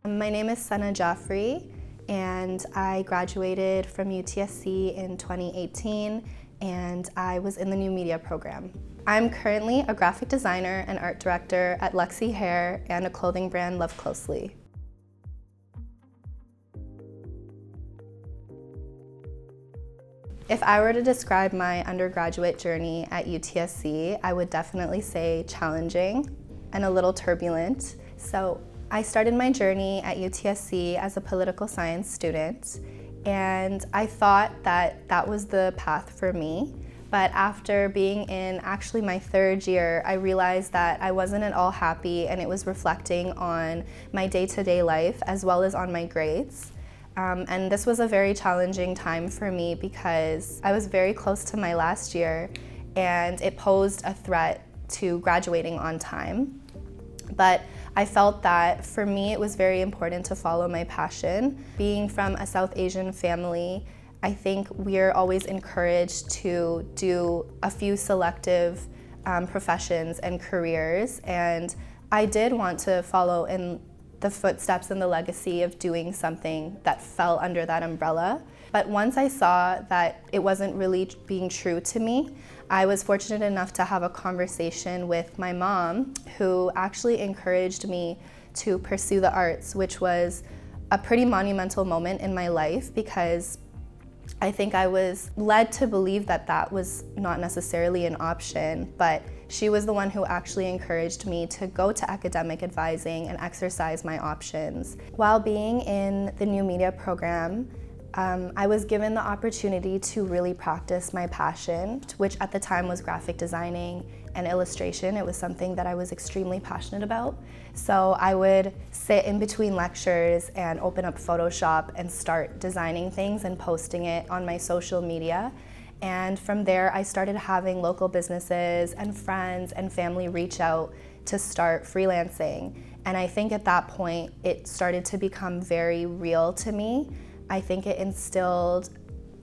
My name is Jaffrey, and I graduated from UTSC in 2018, and I was in the new media program. I'm currently a graphic designer and art director at Lexi Hair and a clothing brand Love Closely. If I were to describe my undergraduate journey at UTSC, I would definitely say challenging and a little turbulent. So I started my journey at UTSC as a political science student, and I thought that that was the path for me. But after being in actually my third year, I realized that I wasn't at all happy, and it was reflecting on my day-to-day life as well as on my grades. And this was a very challenging time for me because I was very close to my last year and it posed a threat to graduating on time. But I felt that for me it was very important to follow my passion. Being from a South Asian family, I think we're always encouraged to do a few selective professions and careers, and I did want to follow in the footsteps and the legacy of doing something that fell under that umbrella. But once I saw that it wasn't really being true to me, I was fortunate enough to have a conversation with my mom, who actually encouraged me to pursue the arts, which was a pretty monumental moment in my life because I think I was led to believe that that was not necessarily an option, but she was the one who actually encouraged me to go to academic advising and exercise my options. While being in the new media program, I was given the opportunity to really practice my passion, which at the time was graphic designing and illustration. It was something that I was extremely passionate about. So I would sit in between lectures and open up Photoshop and start designing things and posting it on my social media. And from there, I started having local businesses and friends and family reach out to start freelancing. And I think at that point, it started to become very real to me. I think it instilled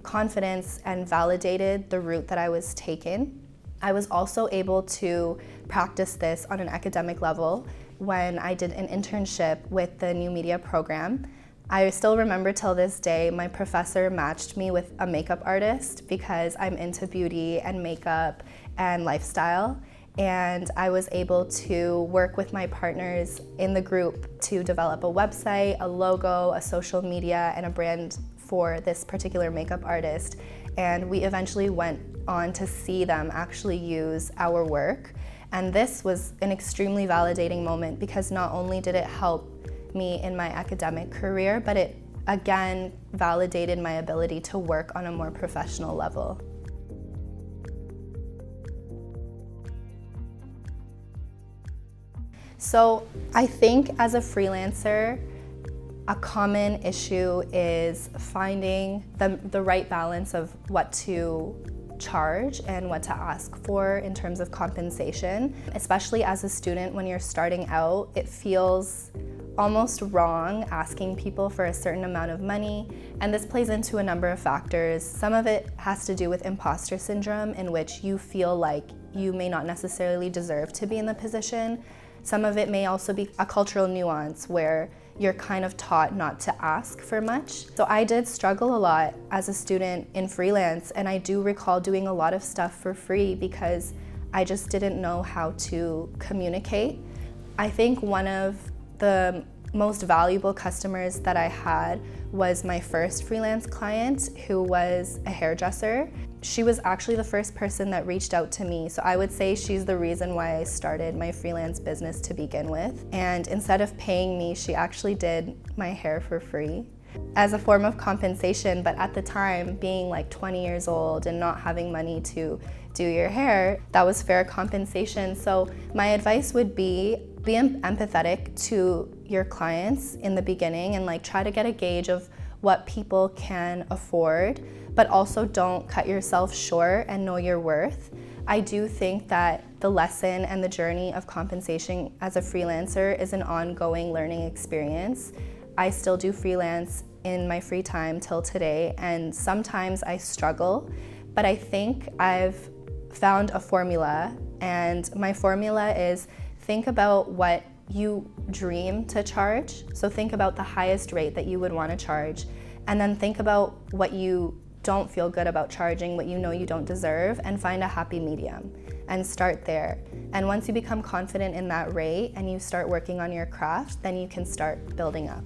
confidence and validated the route that I was taking. I was also able to practice this on an academic level when I did an internship with the new media program. I still remember till this day, my professor matched me with a makeup artist because I'm into beauty and makeup and lifestyle. And I was able to work with my partners in the group to develop a website, a logo, a social media, and a brand for this particular makeup artist. And we eventually went on to see them actually use our work. And this was an extremely validating moment because not only did it help me in my academic career, but it again validated my ability to work on a more professional level. So I think as a freelancer, a common issue is finding the right balance of what to charge and what to ask for in terms of compensation. Especially as a student, when you're starting out, it feels almost wrong asking people for a certain amount of money, and this plays into a number of factors. Some of it has to do with imposter syndrome, in which you feel like you may not necessarily deserve to be in the position. Some of it may also be a cultural nuance where you're kind of taught not to ask for much. So I did struggle a lot as a student in freelance, and I do recall doing a lot of stuff for free because I just didn't know how to communicate. I think one of the most valuable customers that I had was my first freelance client, who was a hairdresser. She was actually the first person that reached out to me, so I would say she's the reason why I started my freelance business to begin with. And instead of paying me, she actually did my hair for free as a form of compensation. But at the time, being like 20 years old and not having money to do your hair, that was fair compensation. So my advice would be empathetic to your clients in the beginning and like try to get a gauge of what people can afford, but also don't cut yourself short and know your worth. I do think that the lesson and the journey of compensation as a freelancer is an ongoing learning experience. I still do freelance in my free time till today, and sometimes I struggle, but I think I've found a formula, and my formula is think about what you dream to charge. So think about the highest rate that you would want to charge, and then think about what you don't feel good about charging, what you know you don't deserve, and find a happy medium and start there. And once you become confident in that rate and you start working on your craft, then you can start building up.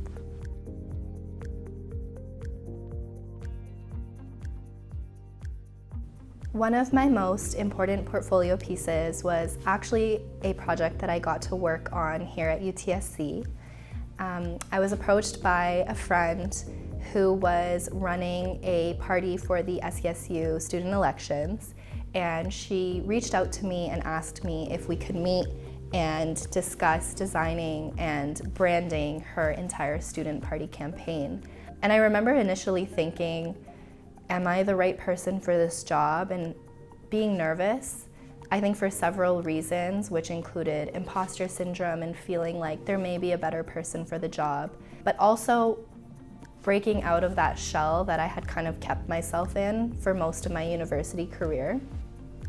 One of my most important portfolio pieces was actually a project that I got to work on here at UTSC. I was approached by a friend who was running a party for the SESU student elections, and she reached out to me and asked me if we could meet and discuss designing and branding her entire student party campaign. And I remember initially thinking, am I the right person for this job? And being nervous, I think for several reasons, which included imposter syndrome and feeling like there may be a better person for the job, but also breaking out of that shell that I had kind of kept myself in for most of my university career.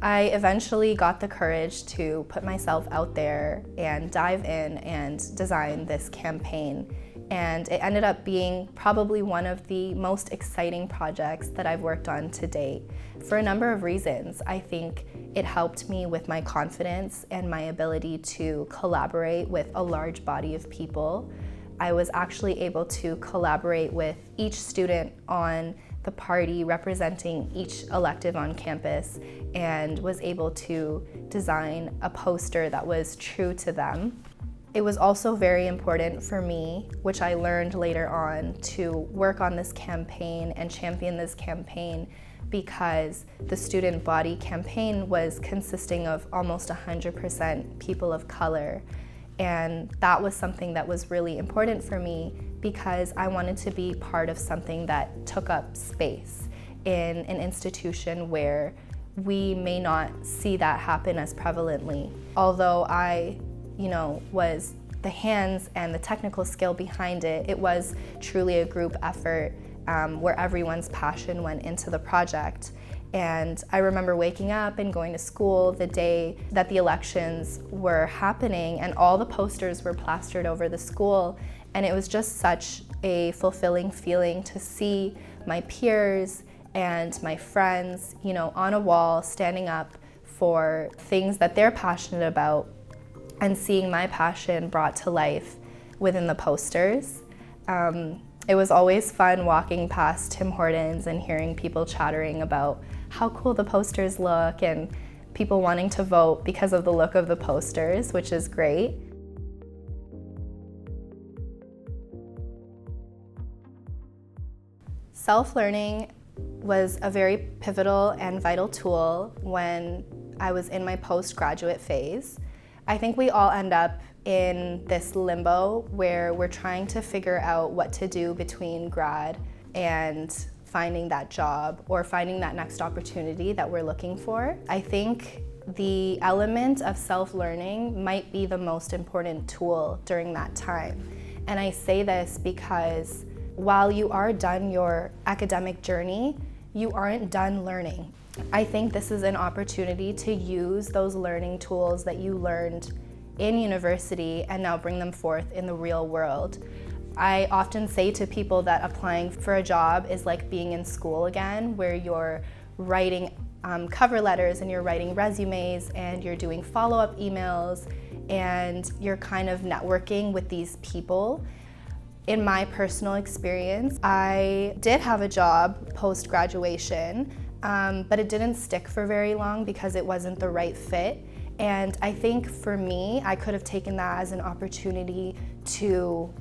I eventually got the courage to put myself out there and dive in and design this campaign. And it ended up being probably one of the most exciting projects that I've worked on to date. For a number of reasons, I think it helped me with my confidence and my ability to collaborate with a large body of people. I was actually able to collaborate with each student on the party representing each elective on campus, and was able to design a poster that was true to them. It was also very important for me, which I learned later on, to work on this campaign and champion this campaign, because the student body campaign was consisting of almost 100% people of color. And that was something that was really important for me, because I wanted to be part of something that took up space in an institution where we may not see that happen as prevalently. Although I, was the hands and the technical skill behind it, it was truly a group effort where everyone's passion went into the project. And I remember waking up and going to school the day that the elections were happening, and all the posters were plastered over the school. And it was just such a fulfilling feeling to see my peers and my friends, on a wall, standing up for things that they're passionate about, and seeing my passion brought to life within the posters. It was always fun walking past Tim Hortons and hearing people chattering about how cool the posters look, and people wanting to vote because of the look of the posters, which is great. Self-learning was a very pivotal and vital tool when I was in my postgraduate phase. I think we all end up in this limbo where we're trying to figure out what to do between grad and finding that job or finding that next opportunity that we're looking for. I think the element of self-learning might be the most important tool during that time. And I say this because while you are done your academic journey, you aren't done learning. I think this is an opportunity to use those learning tools that you learned in university and now bring them forth in the real world. I often say to people that applying for a job is like being in school again, where you're writing cover letters and you're writing resumes and you're doing follow-up emails and you're kind of networking with these people. In my personal experience, I did have a job post-graduation, but it didn't stick for very long because it wasn't the right fit. And I think for me, I could have taken that as an opportunity to,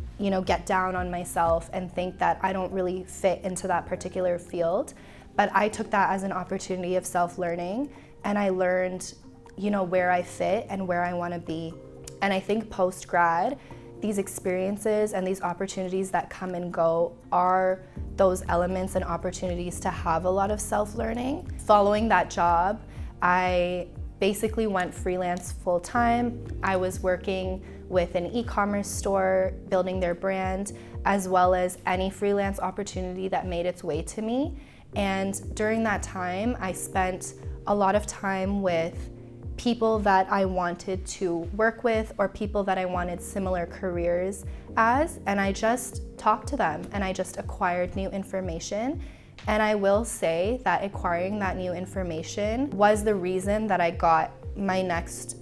get down on myself and think that I don't really fit into that particular field. But I took that as an opportunity of self-learning, and I learned, where I fit and where I want to be. And I think post-grad, these experiences and these opportunities that come and go are those elements and opportunities to have a lot of self-learning. Following that job, I basically went freelance full-time. I was working with an e-commerce store, building their brand, as well as any freelance opportunity that made its way to me. And during that time, I spent a lot of time with people that I wanted to work with or people that I wanted similar careers as, and I just talked to them and I just acquired new information. And I will say that acquiring that new information was the reason that I got my next,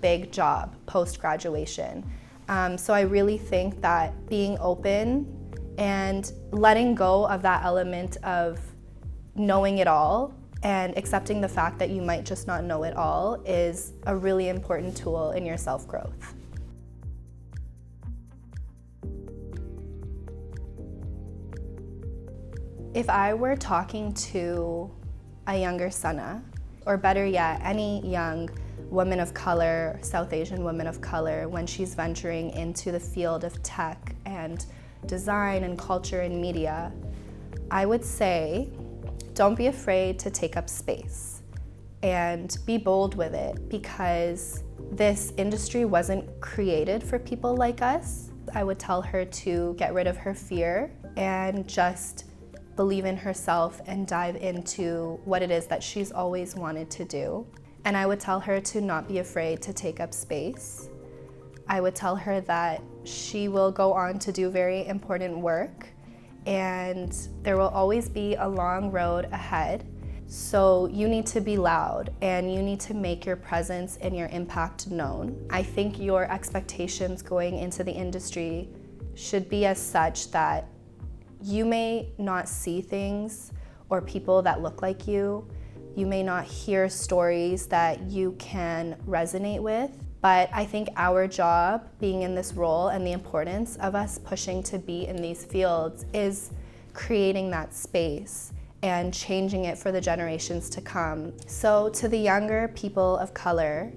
big job post-graduation. So I really think that being open and letting go of that element of knowing it all and accepting the fact that you might just not know it all is a really important tool in your self-growth. If I were talking to a younger Sana, or better yet, any young woman of color, South Asian woman of color, when she's venturing into the field of tech and design and culture and media, I would say, don't be afraid to take up space and be bold with it, because this industry wasn't created for people like us. I would tell her to get rid of her fear and just believe in herself and dive into what it is that she's always wanted to do. And I would tell her to not be afraid to take up space. I would tell her that she will go on to do very important work and there will always be a long road ahead. So you need to be loud and you need to make your presence and your impact known. I think your expectations going into the industry should be as such that you may not see things or people that look like you. You may not hear stories that you can resonate with, but I think our job being in this role and the importance of us pushing to be in these fields is creating that space and changing it for the generations to come. So to the younger people of color,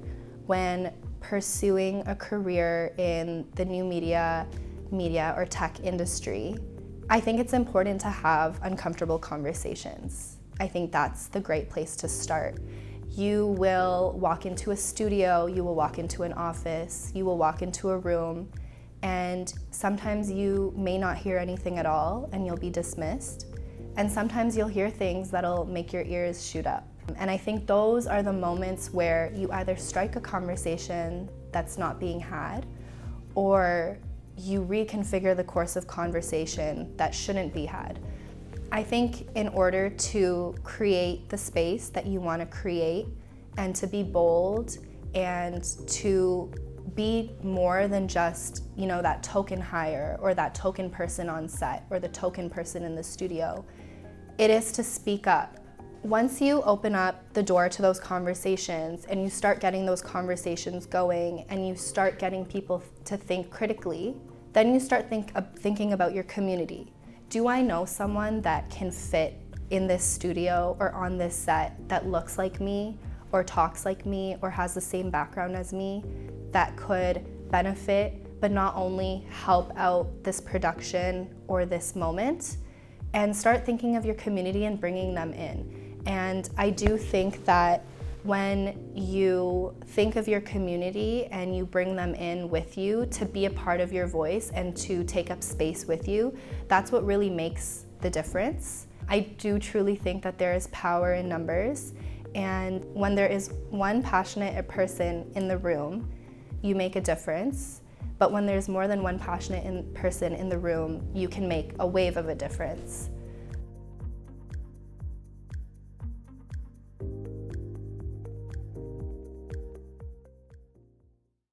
when pursuing a career in the new media or tech industry, I think it's important to have uncomfortable conversations. I think that's the great place to start. You will walk into a studio, you will walk into an office, you will walk into a room, and sometimes you may not hear anything at all and you'll be dismissed. And sometimes you'll hear things that'll make your ears shoot up. And I think those are the moments where you either strike a conversation that's not being had, or you reconfigure the course of conversation that shouldn't be had. I think in order to create the space that you want to create and to be bold and to be more than just, that token hire or that token person on set or the token person in the studio, it is to speak up. Once you open up the door to those conversations and you start getting those conversations going and you start getting people to think critically, then you start thinking about your community. Do I know someone that can fit in this studio or on this set that looks like me or talks like me or has the same background as me that could benefit but not only help out this production or this moment? And start thinking of your community and bringing them in. And I do think that when you think of your community and you bring them in with you to be a part of your voice and to take up space with you, that's what really makes the difference. I do truly think that there is power in numbers, and when there is one passionate person in the room, you make a difference. But when there's more than one passionate person in the room, you can make a wave of a difference.